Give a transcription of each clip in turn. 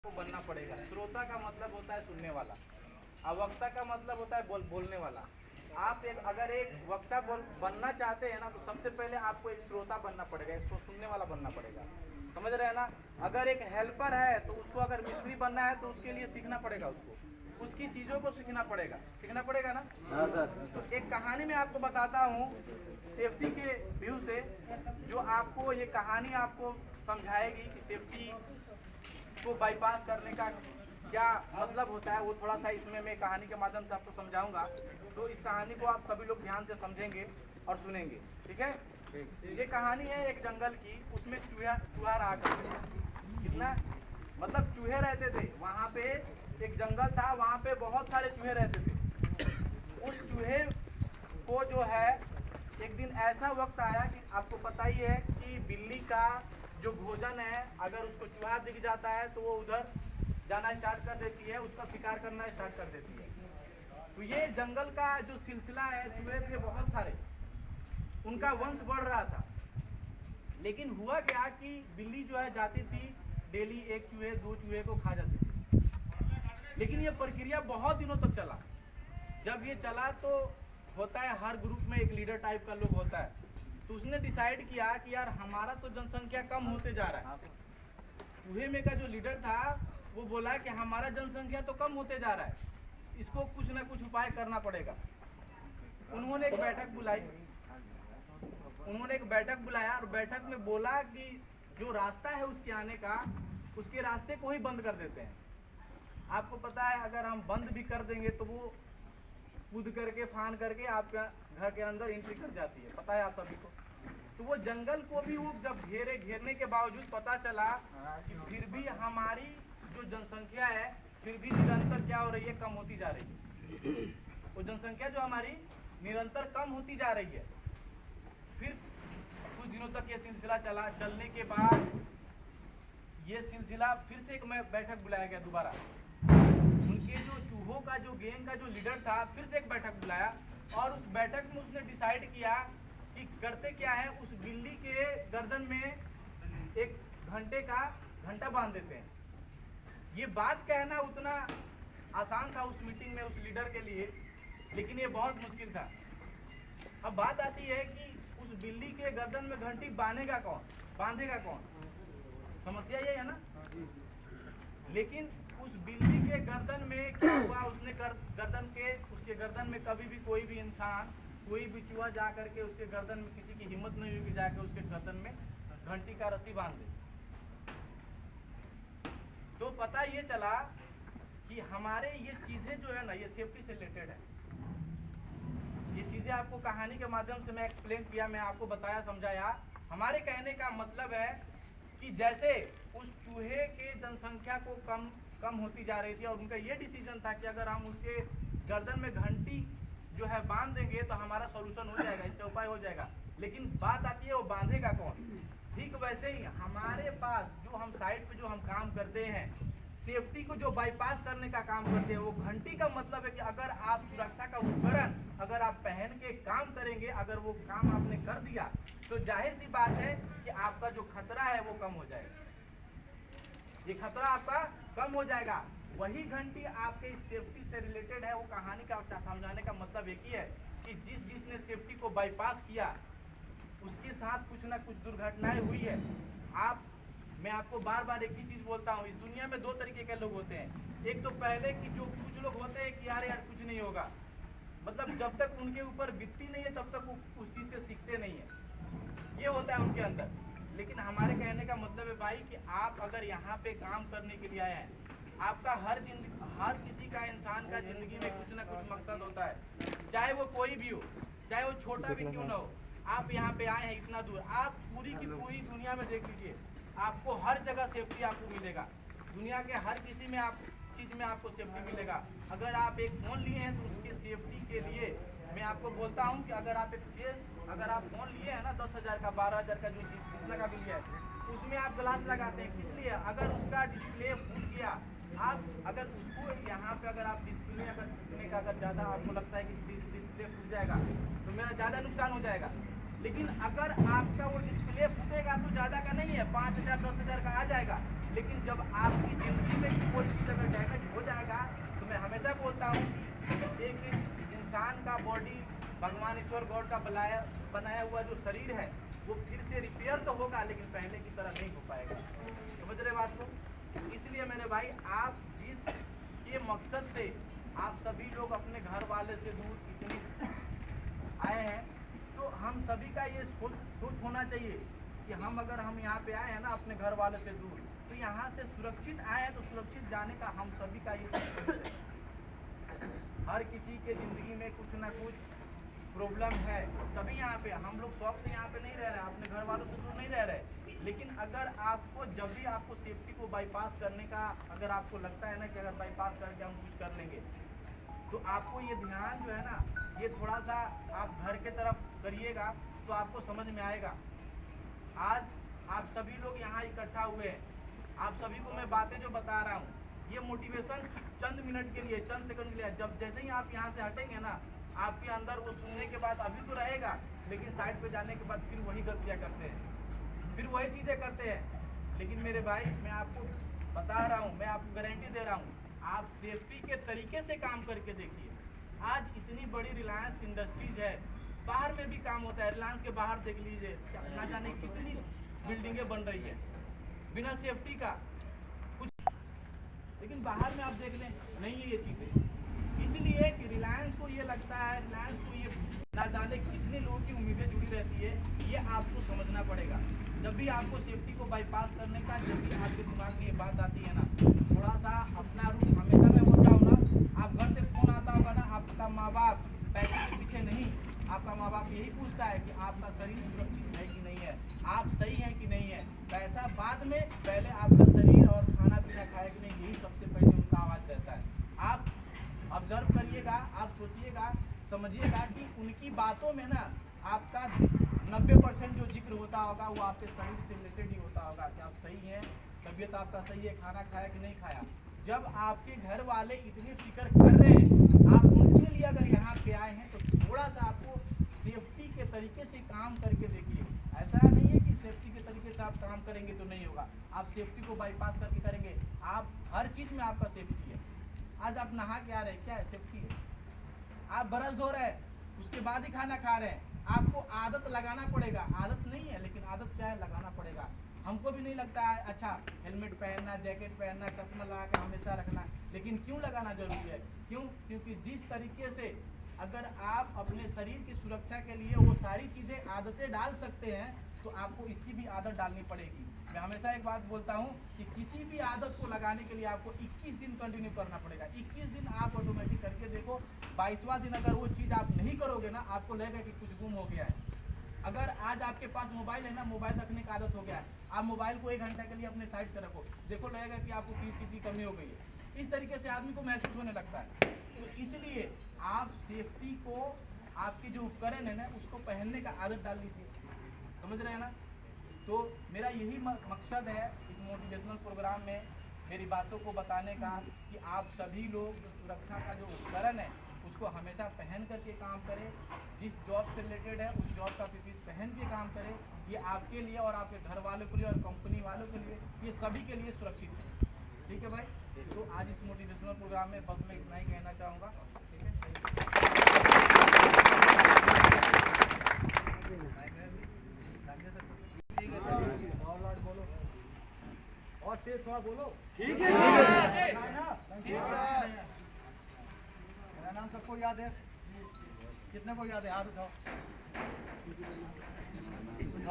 को बनना पड़ेगा। श्रोता का मतलब होता है सुनने वाला, और वक्ता का मतलब होता है बोलने वाला। आप अगर एक वक्ता बनना चाहते हैं ना, तो सबसे पहले आपको एक श्रोता बनना पड़ेगा, एक सुनने वाला बनना पड़ेगा। समझ रहे हैं ना? अगर एक हेल्पर है तो उसको अगर मिस्त्री बनना है तो उसके लिए सीखना पड़ेगा, उसकी चीज़ों को सीखना पड़ेगा ना। हाँ सर। तो एक कहानी में आपको बताता हूँ सेफ्टी के व्यू से, जो आपको ये कहानी आपको समझाएगी कि सेफ्टी को बाईपास करने का क्या मतलब होता है। वो थोड़ा सा इसमें मैं कहानी के माध्यम से आपको समझाऊंगा, तो इस कहानी को आप सभी लोग ध्यान से समझेंगे और सुनेंगे, ठीक है? ये कहानी है एक जंगल की, उसमें चूहा रहा करते थे। कितना मतलब चूहे रहते थे वहाँ पे, एक जंगल था, वहाँ पे बहुत सारे चूहे रहते थे। उस चूहे को जो है एक दिन ऐसा वक्त आया कि आपको पता ही है कि बिल्ली का जो भोजन है, अगर उसको चूहा दिख जाता है तो वो उधर जाना स्टार्ट कर देती है, उसका शिकार करना स्टार्ट कर देती है। तो ये जंगल का जो सिलसिला है, चूहे थे बहुत सारे, उनका वंश बढ़ रहा था। लेकिन हुआ क्या कि बिल्ली जो है जाती थी, डेली एक चूहे दो चूहे को खा जाती थी। लेकिन ये प्रक्रिया बहुत दिनों तक चला। जब ये चला तो होता है हर ग्रुप में एक लीडर टाइप का लोग होता है, तो उसने डिसाइड किया कि यार हमारा तो जनसंख्या कम होते जा रहा है। चूहे में का जो लीडर था वो बोला कि हमारा जनसंख्या तो कम होते जा रहा है, इसको कुछ ना कुछ उपाय करना पड़ेगा। उन्होंने एक बैठक बुलाया और बैठक में बोला कि जो रास्ता है उसके आने का, उसके रास्ते को ही बंद कर देते हैं। आपको पता है अगर हम बंद भी कर देंगे तो वो कूद करके फान करके आपका घर के अंदर एंट्री कर जाती है, पता है आप सभी को। तो वो जंगल को भी वो जब घेरने के बावजूद पता चला कि फिर भी हमारी जो जनसंख्या है फिर भी निरंतर क्या हो रही है, कम होती जा रही है। वो जनसंख्या जो हमारी निरंतर कम होती जा रही है। फिर कुछ दिनों तक ये सिलसिला चला, चलने के बाद ये सिलसिला फिर से एक बैठक बुलाया गया दोबारा। उनके जो चूहों का जो गैंग का जो लीडर था, फिर से एक बैठक बुलाया और उस बैठक में उसने डिसाइड किया कि करते क्या है, उस बिल्ली के गर्दन में एक घंटे का घंटा बांध देते हैं। ये बात कहना उतना आसान था उस मीटिंग में उस लीडर के लिए, लेकिन ये बहुत मुश्किल था। अब बात आती है कि उस बिल्ली के गर्दन में घंटी बांधेगा कौन? समस्या ये है ना। लेकिन उस बिल्ली के गर्दन में क्या हुआ, उसके गर्दन में कभी भी कोई भी इंसान, कोई भी चूहा जा करके उसके गर्दन में, किसी की हिम्मत नहीं हुई कि जाकर उसके गर्दन में घंटी का रस्सी बांध दे। तो पता ये चला कि हमारे ये चीजें जो है ना, ये सेफ्टी से रिलेटेड है। ये चीजें आपको कहानी के माध्यम से मैं एक्सप्लेन किया, मैं आपको बताया, समझाया। हमारे कहने का मतलब है कि जैसे उस चूहे के जनसंख्या को कम होती जा रही थी और उनका ये डिसीजन था कि अगर हम उसके गर्दन में घंटी जो है बांध देंगे तो हमारा सॉल्यूशन हो जाएगा, इसका उपाय हो जाएगा। लेकिन बात आती है वो बांधेगा कौन। ठीक वैसे ही हमारे पास जो हम साइड पे जो हम काम करते हैं, सेफ्टी को जो बाईपास करने का काम करते हैं, वो घंटी का मतलब है कि अगर आप सुरक्षा का उपकरण अगर आप पहन के काम करेंगे, अगर वो काम आपने कर दिया तो जाहिर सी बात है कि आपका जो खतरा है वो कम हो जाएगा। ये खतरा आपका कम हो जाएगा। वही घंटी आपके इस सेफ्टी से रिलेटेड है। वो कहानी का समझाने का मतलब एक ही है कि जिसने सेफ्टी को बाईपास किया उसके साथ कुछ ना कुछ दुर्घटनाएं हुई है। मैं आपको बार बार एक ही चीज बोलता हूँ, इस दुनिया में दो तरीके के लोग होते हैं। एक तो पहले कि जो कुछ लोग होते हैं कि यार कुछ नहीं होगा, मतलब जब तक उनके ऊपर बीतती नहीं है तब तक वो उस चीज से सीखते नहीं है, ये होता है उनके अंदर। लेकिन हमारे कहने का मतलब है भाई कि आप अगर यहाँ पे काम करने के लिए आए हैं, आपका हर किसी का, इंसान का जिंदगी में कुछ ना कुछ मकसद होता है, चाहे वो कोई भी हो, चाहे वो छोटा भी क्यों ना हो। आप यहाँ पे आए हैं इतना दूर, आप पूरी की पूरी दुनिया में देख लीजिए, आपको हर जगह सेफ्टी आपको मिलेगा। दुनिया के हर किसी में आप चीज़ में आपको सेफ्टी मिलेगा। अगर आप एक फ़ोन लिए हैं तो उसके सेफ्टी के लिए मैं आपको बोलता हूँ कि अगर आप फ़ोन लिए हैं ना 10,000 का, 12,000 का, जो जितना का भी लिया है, उसमें आप ग्लास लगाते हैं किस लिए? अगर उसका डिस्प्ले फूट गया, आप अगर उसको यहाँ पे अगर आप डिस्प्ले अगर फूटने का अगर ज़्यादा आपको लगता है कि डिस्प्ले फूट जाएगा तो मेरा ज़्यादा नुकसान हो जाएगा। लेकिन अगर आपका वो डिस्प्ले फूटेगा तो ज़्यादा का नहीं है, 5,000 10,000 का आ जाएगा। लेकिन जब आपकी ज़िंदगी में हमेशा बोलता हूँ कि एक इंसान का बॉडी भगवान ईश्वर गॉड का बनाया हुआ जो शरीर है वो फिर से रिपेयर तो होगा, लेकिन पहले की तरह नहीं हो पाएगा। समझ रहे बात को? इसलिए मेरे भाई, आप जिस ये मकसद से आप सभी लोग अपने घर वाले से दूर इतनी आए हैं, तो हम सभी का ये सोच होना चाहिए कि हम यहाँ पे आए हैं ना अपने घर वाले से दूर, तो यहाँ से सुरक्षित आए हैं, तो सुरक्षित जाने का हम सभी का ये सोच है। हर किसी के ज़िंदगी में कुछ ना कुछ प्रॉब्लम है, तभी यहाँ पे हम लोग शौक से यहाँ पे नहीं रह रहे हैं, अपने घर वालों से दूर नहीं रह रहे। लेकिन अगर आपको जब भी आपको सेफ्टी को बाईपास करने का अगर आपको लगता है ना कि अगर बाईपास करके हम कुछ कर लेंगे, तो आपको ये ध्यान जो है ना, ये थोड़ा सा आप घर के तरफ करिएगा तो आपको समझ में आएगा। आज आप सभी लोग यहाँ इकट्ठा हुए हैं, आप सभी को मैं बातें जो बता रहा हूँ, ये मोटिवेशन चंद मिनट के लिए, चंद सेकंड के लिए। जब जैसे ही आप यहाँ से हटेंगे ना, आपके अंदर वो सुनने के बाद अभी तो रहेगा, लेकिन साइड पे जाने के बाद फिर वही गलतियाँ करते हैं, फिर वही चीज़ें करते हैं। लेकिन मेरे भाई, मैं आपको बता रहा हूँ, मैं आपको गारंटी दे रहा हूँ, आप सेफ्टी के तरीके से काम करके देखिए। आज इतनी बड़ी रिलायंस इंडस्ट्रीज है, बाहर में भी काम होता है, रिलायंस के बाहर देख लीजिए, ना जाने कितनी बिल्डिंगें बन रही है बिना सेफ्टी का कुछ, लेकिन बाहर में आप देख लें नहीं है ये चीज़ें। इसलिए कि रिलायंस को ये लगता है, रिलायंस को ये ना जाने कितने लोगों की उम्मीदें जुड़ी रहती है, ये आपको समझना पड़ेगा। जब भी आपको सेफ्टी को बाईपास करने का, जब भी आपके दिमाग में ये बात आती है ना, थोड़ा सा अपना रूप, हमेशा मैं बोलता हूँ ना, आप घर से फोन आता होगा ना, आपका माँ बाप पैसे के पीछे नहीं, आपका माँ बाप यही पूछता है कि आपका शरीर सुरक्षित है कि नहीं है, आप सही है कि नहीं है। पैसा बाद में, पहले आपका शरीर और खाना पीना खाए कि नहीं, यही सबसे पहले उनका आवाज़ रहता है। आप ऑब्जर्व करिएगा, आप सोचिएगा, समझिएगा कि उनकी बातों में ना आपका 90% जो जिक्र होता होगा वो आपके शरीर से रिलेटेड ही होता होगा कि आप सही हैं, तबीयत आपका सही है, खाना खाया कि नहीं खाया। जब आपके घर वाले इतनी फिक्र कर रहे हैं, आप उनके लिए अगर यहाँ पे आए हैं, तो थोड़ा सा आपको सेफ्टी के तरीके से काम करके देखिए। ऐसा नहीं है कि सेफ्टी के तरीके से आप काम करेंगे तो नहीं होगा, आप सेफ्टी को बाईपास करके करेंगे। आप हर चीज़ में आपका सेफ्टी है। आज आप नहा के आ रहे हैं, क्या है? सेफ्टी है। आप ब्रश धो रहे हैं, उसके बाद ही खाना खा रहे हैं, आपको आदत लगाना पड़ेगा। आदत नहीं है, लेकिन आदत क्या है, लगाना पड़ेगा। हमको भी नहीं लगता है अच्छा हेलमेट पहनना, जैकेट पहनना, चश्मा लगा के हमेशा रखना, लेकिन क्यों लगाना जरूरी है? क्यों? क्योंकि जिस तरीके से अगर आप अपने शरीर की सुरक्षा के लिए वो सारी चीज़ें आदतें डाल सकते हैं, तो आपको इसकी भी आदत डालनी पड़ेगी। मैं हमेशा एक बात बोलता हूँ कि किसी भी आदत को लगाने के लिए आपको 21 दिन कंटिन्यू करना पड़ेगा। 21 दिन आप ऑटोमेटिक करके देखो, 22वां दिन अगर वो चीज़ आप नहीं करोगे ना, आपको लगेगा कि कुछ गुम हो गया है। अगर आज आपके पास मोबाइल है ना, मोबाइल रखने की आदत हो गया है, आप मोबाइल को 1 घंटे के लिए अपने साइड से रखो, देखो लगेगा कि आपको किसी चीज़ की कमी हो गई है। इस तरीके से आदमी को महसूस होने लगता है। तो इसलिए आप सेफ्टी को, आपकी जो उपकरण है ना, उसको पहनने का आदत डाल लीजिए। समझ रहे हैं ना? तो मेरा यही मकसद है इस मोटिवेशनल प्रोग्राम में मेरी बातों को बताने का, कि आप सभी लोग जो सुरक्षा का जो उपकरण है उसको हमेशा पहन करके काम करें। जिस जॉब से रिलेटेड है उस जॉब का पीपीई पहन के काम करें। ये आपके लिए और आपके घर वालों के लिए और कंपनी वालों के लिए, ये सभी के लिए सुरक्षित है। ठीक है भाई? तो आज इस मोटिवेशनल प्रोग्राम में बस मैं इतना ही कहना चाहूँगा। ठीक है, बोलो और तेज थोड़ा बोलो। ठीक है। मेरा नाम सबको याद है? कितने को याद है? हाथ उठाओ।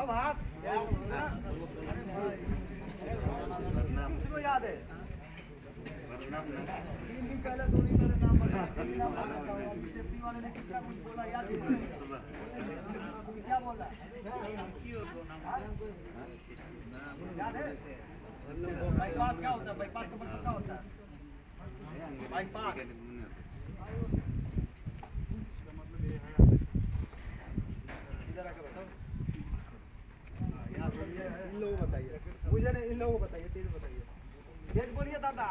अब हाथ किसी को याद है? 3 दिन पहले 2 दिन पहले नाम बताया, सेफ्टी वाले ने कितना कुछ बोला याद है? क्या बोला याद है? बाईपास क्या होता है? बाईपास का मतलब क्या होता है? बाईपास इधर आके बताओ। इन लोगों को बताइए, मुझे नहीं, इन लोगों को बताइए, तेज बताइए, तेज बोलिए दादा।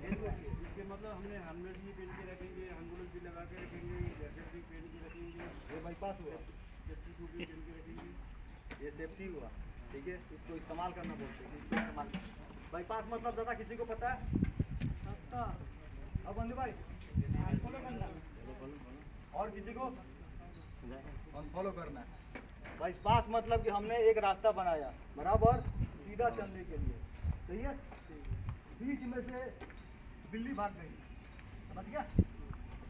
इसके मतलब हमने हेलमेट भी पहन के रखेंगे, एम्बुलेंस भी लगा के रखेंगे, जैकेट भी पहन के रखेंगे। ये बाईपास हुआ, सेफ्टी को भी पहन के रखेंगे। ये सेफ्टी हुआ, ठीक है? इसको इस्तेमाल करना बोलते हैं, इसको इस्तेमाल। बाईपास मतलब दादा किसी को पता है? अब बंधु भाई और किसी को अनफॉलो करना है भाई। पास मतलब कि हमने एक रास्ता बनाया बराबर सीधा चलने के लिए, सही है। बीच में से बिल्ली भाग गई, समझ गया?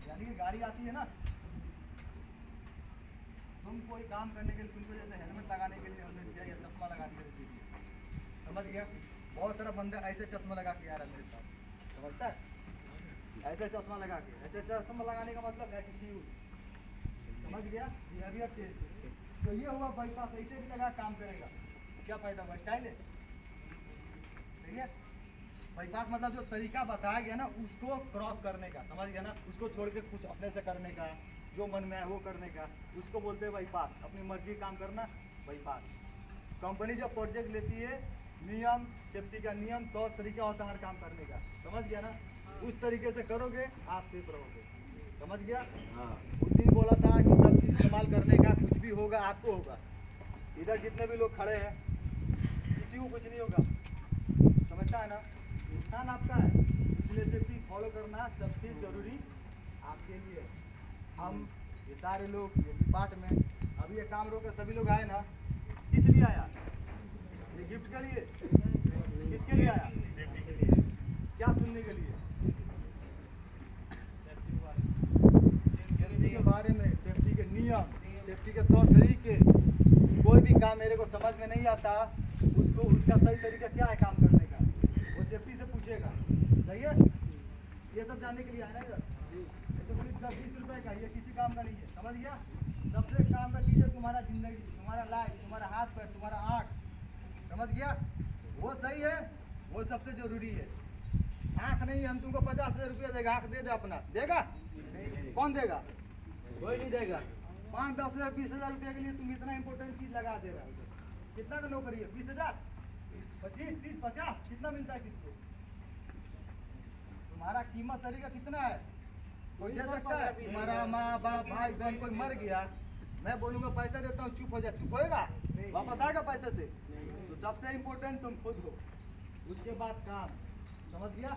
यानी कि गाड़ी आती है ना, तुम कोई काम करने के लिए तुमको जैसे हेलमेट लगाने के लिए हमने दिया या चश्मा लगाने के लिए दिया, समझ गया? बहुत सारा बंदा ऐसे चश्मा लगा के आ रहा है मेरे पास, समझता है? ऐसे चश्मा लगा के, ऐसे चश्मा लगाने का मतलब एटीट्यूड, समझ गया? Behaviour change. तो ये हुआ बाईपास, ऐसे भी लगा काम करेगा, क्या फायदा हुआ? स्टाइल है, सही है। बाईपास मतलब जो तरीका बताया गया ना उसको क्रॉस करने का, समझ गया ना? उसको छोड़ के कुछ अपने से करने का, जो मन में है वो करने का, उसको बोलते हैं बाईपास। अपनी मर्जी काम करना बाईपास। कंपनी जब प्रोजेक्ट लेती है, नियम सेफ्टी का नियम तौर तरीका होता है हर काम करने का, समझ गया ना? उस तरीके से करोगे आप सेफ रहोगे, समझ गया? उस दिन बोला था कि सब चीज़ इस्तेमाल करने का, कुछ भी होगा आपको होगा। इधर जितने भी लोग खड़े हैं किसी को कुछ नहीं होगा, समझता है ना? नुकसान आपका है, इसलिए सेफ्टी फॉलो करना सबसे ज़रूरी आपके लिए। हम ये सारे लोग ये डिपार्टमेंट अभी ये काम रोके सभी लोग आए ना, किस लिए आया? ये गिफ्ट के लिए? किसके लिए आया? क्या सुनने के लिए? सेफ्टी के बारे में, सेफ्टी के नियम, सेफ्टी के तौर तरीके। कोई भी काम मेरे को समझ में नहीं आता उसको उसका सही तरीका क्या है काम करने का, वो सेफ्टी से पूछेगा, सही है? ये सब जानने के लिए आया ना इधर। ये तो सिर्फ 10-20 रुपए का, ये किसी काम का नहीं है, समझ गया? सबसे काम का चीज़ है तुम्हारा जिंदगी, तुम्हारा लाइफ, तुम्हारा हाथ पैर, तुम्हारा आँख, समझ गया? वो सही है, वो सबसे जरूरी है। आँख नहीं, हम तुमको 50,000 रुपया देगा, आँख दे दे अपना, देगा? कौन देगा? कोई नहीं देगा। 5-10,000 20,000 रुपये के लिए तुम इतना इंपॉर्टेंट चीज़ लगा दे रहा हो। कितना का नौकरी है? 20,000, 25, 30, 50, कितना मिलता है किसको? तुम्हारा कीमत शरीर का कितना है? कोई दे सकता है? तुम्हारा माँ बाप भाई बहन कोई मर गया, मैं बोलूँगा पैसा देता हूँ, चुप हो जा, चुप होएगा? वापस आएगा पैसे से? तो सबसे इम्पोर्टेंट तुम खुद हो, उसके बाद काम, समझ गया?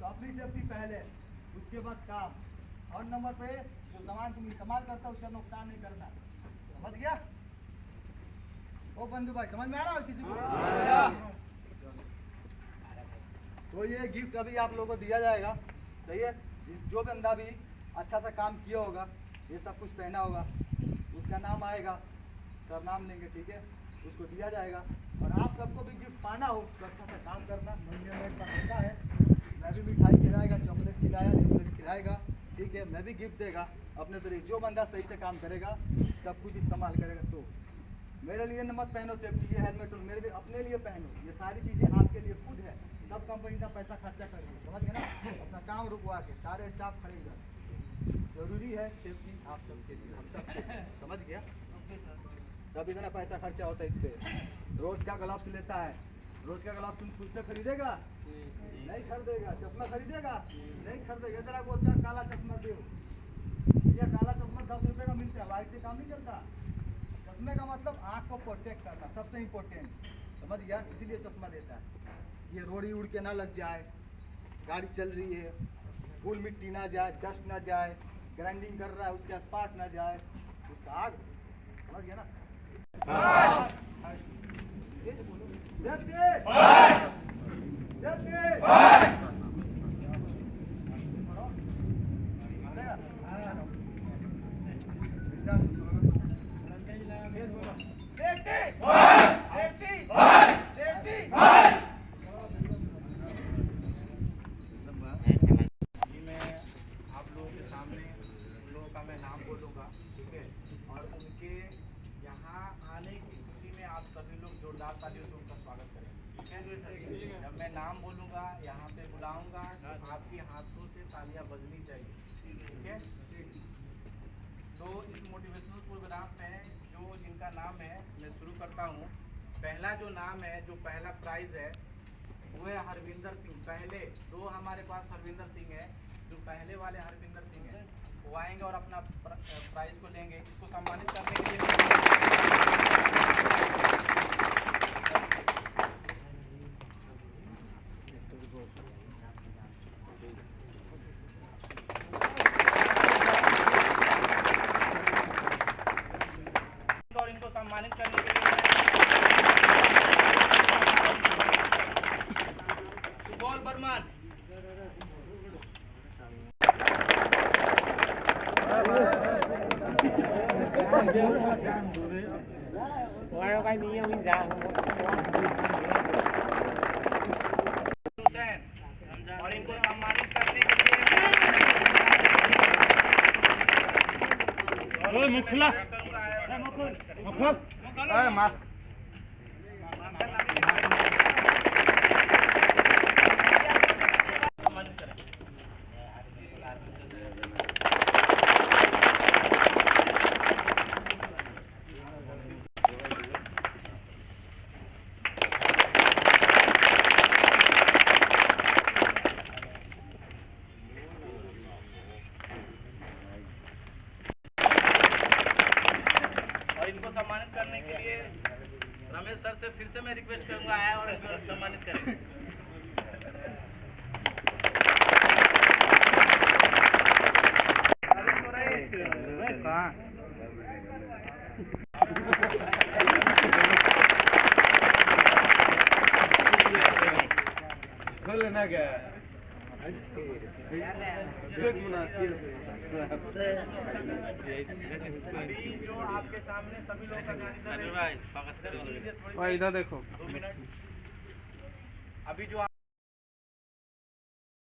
तो अपनी सेफ्टी पहले, उसके बाद काम, और नंबर पे जो सामान तुम इस्तेमाल करता हो उसका नुकसान नहीं करना, समझ गया? ओ बंधु भाई समझ में आ रहा है किसी को? तो ये गिफ्ट अभी आप लोगों को दिया जाएगा, सही है? जो बंदा भी अच्छा सा काम किया होगा, ये सब कुछ पहना होगा, उसका नाम आएगा, सर नाम लेंगे, ठीक है? उसको दिया जाएगा। और आप सबको भी गिफ्ट पाना हो तो अच्छा सा काम करना, महीने में का होता है, मैं भी मिठाई खिलाएगा, चॉकलेट खिलाया, चॉकलेट खिलाएगा, ठीक है? मैं भी गिफ्ट देगा अपने तरीके। जो बंदा सही से काम करेगा, सब कुछ इस्तेमाल करेगा। तो मेरे लिए न मत पहनो सेफ्टी, ये हेलमेट हो, मेरे लिए अपने लिए पहनो, ये सारी चीज़ें आपके लिए खुद है। सब कंपनी का पैसा खर्चा करेंगे, समझ गए ना? अपना काम रुकवा के सारे स्टाफ खड़ेगा, जरूरी है सेफ्टी आप सबके लिए, हम सबके लिए, समझ गया? तब इतना पैसा खर्चा होता है इस पर। रोज का ग्लव्स लेता है, रोज का ग्लव्स तुम खुद से खरीदेगा? नहीं खरीदेगा। चश्मा खरीदेगा? नहीं खरीदेगा। इधर बोलता है काला चश्मा दो, भैया काला चश्मा 10 रुपये का मिलता है, वाइट से काम नहीं चलता। चश्मे का मतलब आँख को प्रोटेक्ट करना, सबसे इम्पोर्टेंट, समझ गया? इसीलिए चश्मा देता है, ये रोड़ी उड़ के ना लग जाए, गाड़ी चल रही है, धूल मिट्टी ना जाए, डस्ट ना जाए, ग्राइंडिंग कर रहा है उसका स्पार्क ना जाए, उसका आग, समझ गया ना? मैं नाम बोलूँगा, ठीक है? और उनके यहाँ आने की खुशी में आप सभी लोग जोरदार तालियों से उनका स्वागत करें, ठीक है? जब मैं नाम बोलूँगा, यहाँ पे बुलाऊँगा, तो आपके हाथों से तालियां बजनी चाहिए, ठीक है? तो इस मोटिवेशनल प्रोग्राम में जो जिनका नाम है मैं शुरू करता हूँ। पहला जो नाम है, जो पहला प्राइज़ है वो है हरविंदर सिंह। पहले दो हमारे पास हरविंदर सिंह है, जो पहले वाले हरविंदर सिंह है वो आएंगे और अपना प्राइज को लेंगे। इसको सम्मानित करने के लिए बर्मन। हुसैन, और इनको सम्मानित करने के लिए मुखला सम्मानित करें। और इनको सम्मानित करने के लिए रमेश सर से फिर से मैं रिक्वेस्ट करूंगा आए और इनको सम्मानित करें। अभी जो आपके सामने सभी लोग का इधर देखो। 2 मिनट। अभी जो